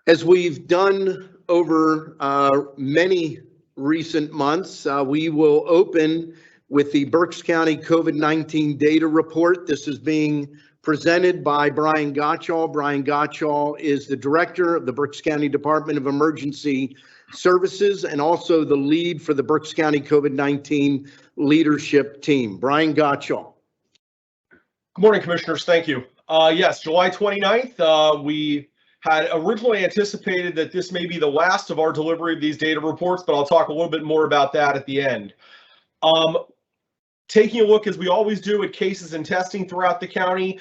As we've done over many recent months, we will open with the Berks County COVID-19 data report. This is being presented by Brian Gottschall. Brian Gottschall is the director of the Berks County Department of Emergency Services and also the lead for the Berks County COVID-19 leadership team. Brian Gottschall. Good morning, Commissioners. Thank you. Yes, July 29th, we had originally anticipated that this may be the last of our delivery of these data reports, but I'll talk a little bit more about that at the end. Taking a look, as we always do, at cases and testing throughout the county,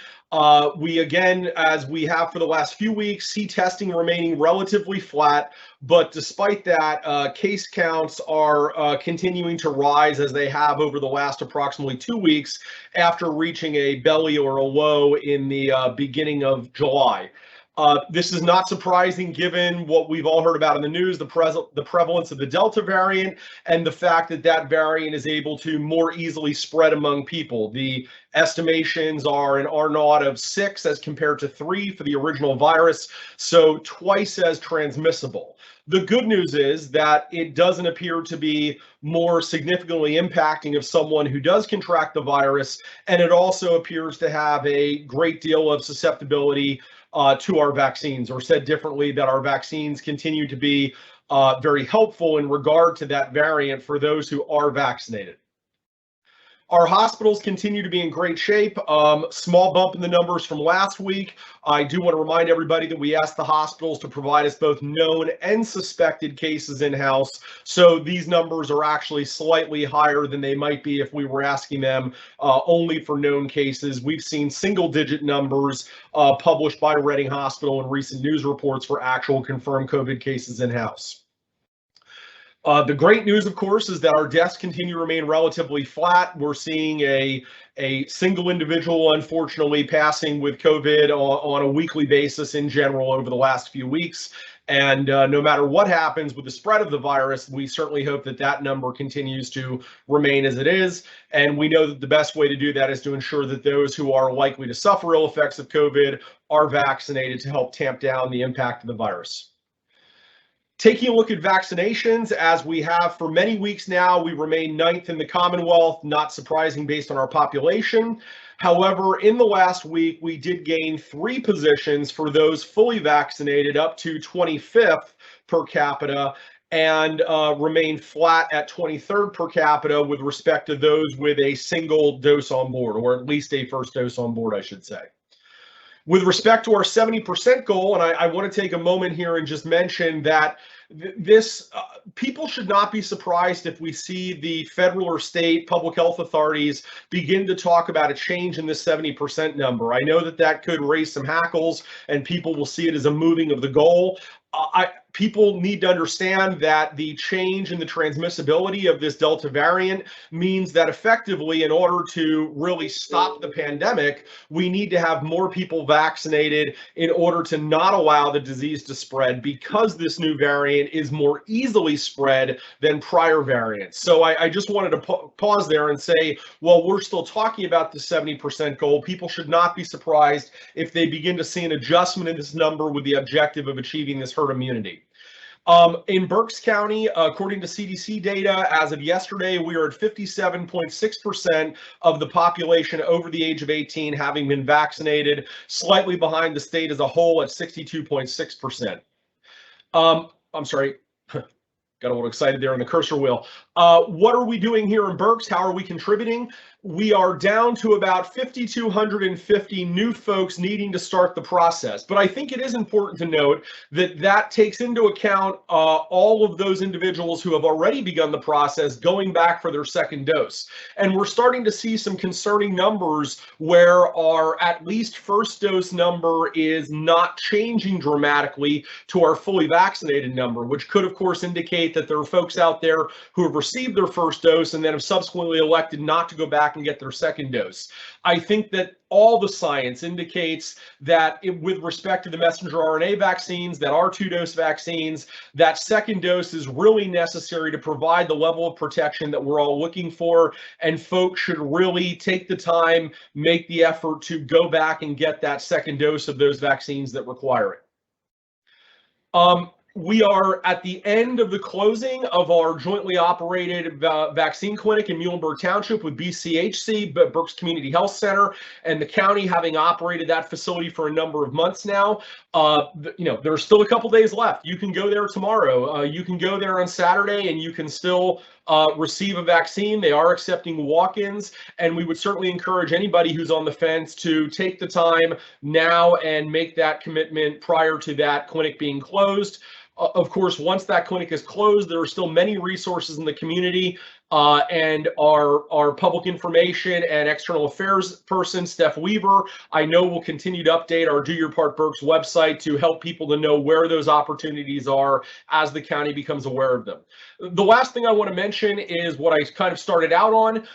we again, as we have for the last few weeks, see testing remaining relatively flat. But despite that, case counts are continuing to rise as they have over the last approximately 2 weeks after reaching a belly or a low in the beginning of July. This is not surprising given what we've all heard about in the news, the prevalence of the Delta variant and the fact that that variant is able to more easily spread among people. The estimations are an R0 of 6 as compared to 3 for the original virus, so twice as transmissible. The good news is that it doesn't appear to be more significantly impacting of someone who does contract the virus, and it also appears to have a great deal of susceptibility to our vaccines, or said differently, that our vaccines continue to be very helpful in regard to that variant for those who are vaccinated. Our hospitals continue to be in great shape. Small bump in the numbers from last week. I do want to remind everybody that we asked the hospitals to provide us both known and suspected cases in-house. So these numbers are actually slightly higher than they might be if we were asking them only for known cases. We've seen single-digit numbers published by Reading Hospital in recent news reports for actual confirmed COVID cases in-house. The great news, of course, is that our deaths continue to remain relatively flat. We're seeing a single individual, unfortunately, passing with COVID on a weekly basis in general over the last few weeks. And no matter what happens with the spread of the virus, we certainly hope that that number continues to remain as it is. And we know that the best way to do that is to ensure that those who are likely to suffer ill effects of COVID are vaccinated to help tamp down the impact of the virus. Taking a look at vaccinations, as we have for many weeks now, we remain 9th in the Commonwealth, not surprising based on our population. However, in the last week, we did gain 3 positions for those fully vaccinated, up to 25th per capita, and remain flat at 23rd per capita with respect to those with a single dose on board, or at least a first dose on board, I should say. With respect to our 70% goal, and I want to take a moment here and just mention that people should not be surprised if we see the federal or state public health authorities begin to talk about a change in this 70% number. I know that that could raise some hackles and people will see it as a moving of the goal. People need to understand that the change in the transmissibility of this Delta variant means that effectively, in order to really stop the pandemic, we need to have more people vaccinated in order to not allow the disease to spread, because this new variant is more easily spread than prior variants. So I just wanted to pause there and say, while we're still talking about the 70% goal, people should not be surprised if they begin to see an adjustment in this number with the objective of achieving this herd immunity. In Berks County, according to CDC data, as of yesterday, we are at 57.6% of the population over the age of 18 having been vaccinated, slightly behind the state as a whole at 62.6%. I'm sorry. Got a little excited there on the cursor wheel. What are we doing here in Berks? How are we contributing? We are down to about 5,250 new folks needing to start the process. But I think it is important to note that that takes into account all of those individuals who have already begun the process going back for their second dose. And we're starting to see some concerning numbers where our at least first dose number is not changing dramatically to our fully vaccinated number, which could, of course, indicate that there are folks out there who have received their first dose and then have subsequently elected not to go back and get their second dose. I think that all the science indicates that with respect to the messenger RNA vaccines, that are 2-dose vaccines, that second dose is really necessary to provide the level of protection that we're all looking for, and folks should really take the time, make the effort to go back and get that second dose of those vaccines that require it. We are at the end of the closing of our jointly operated vaccine clinic in Muhlenberg Township with BCHC, Berks Community Health Center, and the county having operated that facility for a number of months now. There's still a couple days left. You can go there tomorrow. You can go there on Saturday, and you can still receive a vaccine. They are accepting walk-ins, and we would certainly encourage anybody who's on the fence to take the time now and make that commitment prior to that clinic being closed. Of course, once that clinic is closed, there are still many resources in the community, and our public information and external affairs person, Steph Weaver, I know will continue to update our Do Your Part Berks website to help people to know where those opportunities are as the county becomes aware of them. The last thing I want to mention is what I kind of started out on.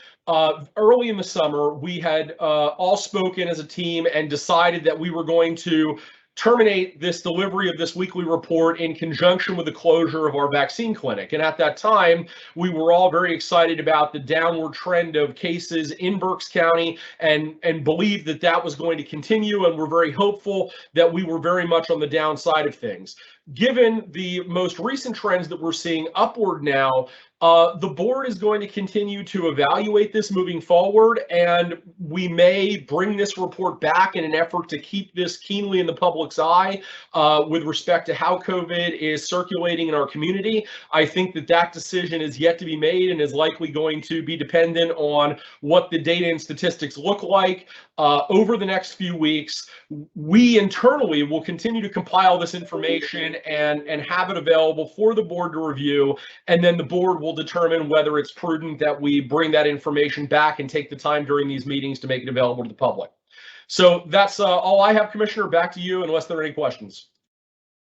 Early in the summer, we had all spoken as a team and decided that we were going to terminate this delivery of this weekly report in conjunction with the closure of our vaccine clinic. And at that time, we were all very excited about the downward trend of cases in Berks County and believed that that was going to continue. And we're very hopeful that we were very much on the downside of things. Given the most recent trends that we're seeing upward now, the board is going to continue to evaluate this moving forward, and we may bring this report back in an effort to keep this keenly in the public's eye with respect to how COVID is circulating in our community. I think that that decision is yet to be made and is likely going to be dependent on what the data and statistics look like over the next few weeks. We internally will continue to compile this information and have it available for the board to review, and then the board will determine whether it's prudent that we bring that information back and take the time during these meetings to make it available to the public. So that's all I have, Commissioner. Back to you, unless there are any questions.